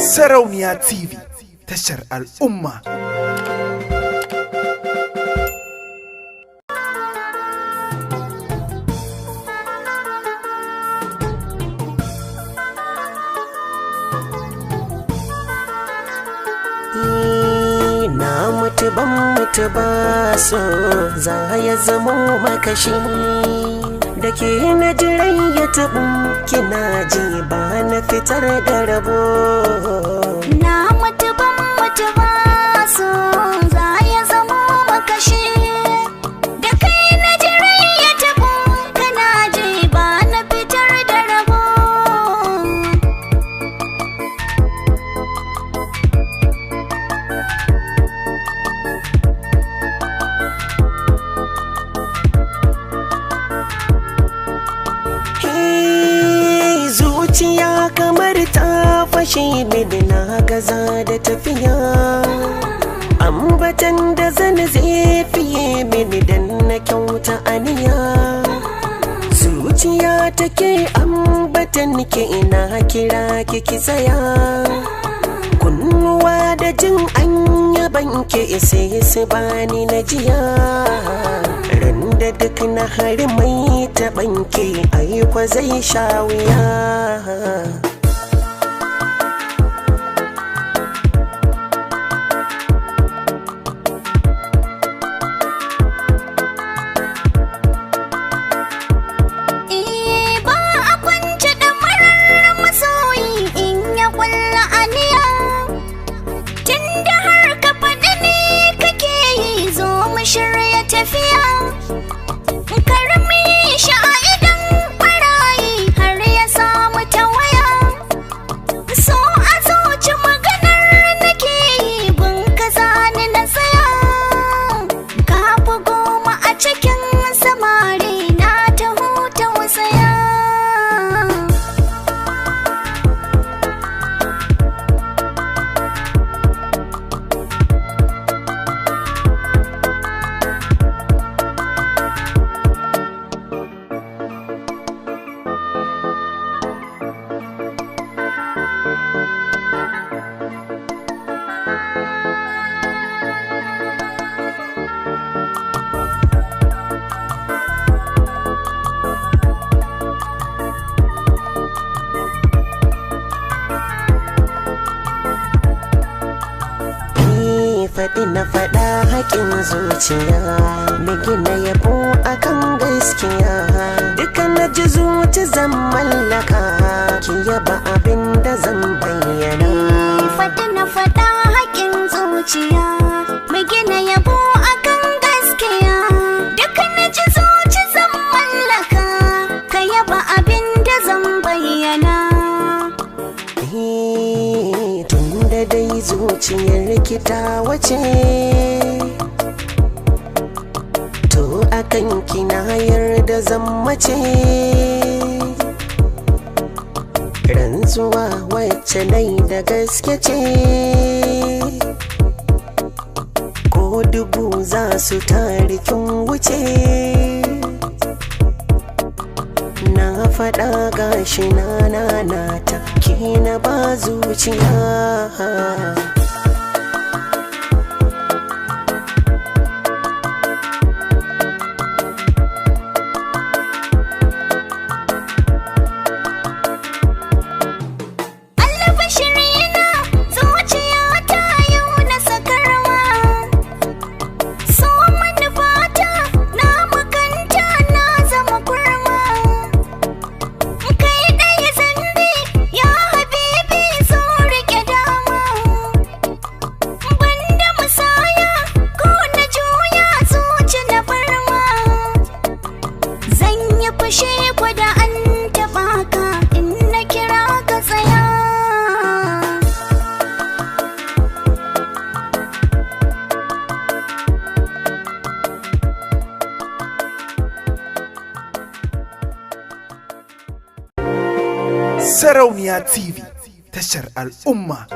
Sarauniya TV, tashar al'umma. Na mutu ban mutu ba, so za ya zamo makashi da ke na jirai ya taɓu, kina ji ba na fitar da rabo. Na mutu ban mutu ba, so za ya zamo makashi da kai na jirai ya taɓu, kana ji ba na fitar da rabo. Zuciya kamar ta fashe mini, na gaza da tafiya. Ambatan da zan zai fiye mini dan na kyauta aniya. Zuciya take ambatan ki, ina kira ki tsaya. Kunnuwa da jin an yaban ki sai su bani na jiya. Da duk na hari mai taɓanke, aikwa zai sha wuya. Ba a kwance da marar masoyi in ya kulla aniya. Tunda har ka faɗi ne kake yi, zo mu shirya tafiya. Karmi shi a idan ɓarayi har ya samu tawaya. So a zuci maganar nake yi, gun ka zani na tsaya. Ka fi goma a cikin samari, na ta huta wasaya. Faɗi na faɗa haƙin zuciya, na gina yabo akan gaskiya. Duka na ji zuci zan mallaka, ki yaba abin da zan bayyana. Faɗi na faɗa haƙin zuciya, mai gina yabo akan gaskiya. Duka na ji zuci zan mallaka, ka yaba abin da zan bayyana. Tun da dai zuciyar kita wace, to akan kina yarda zan mace. Rantsuwa wacce nai da gaske ce, ko dubu za su tarikin wuce. Na faɗa gashi na nanata, ki na ba zuciya. Sarauniya TV, tashar al'umma.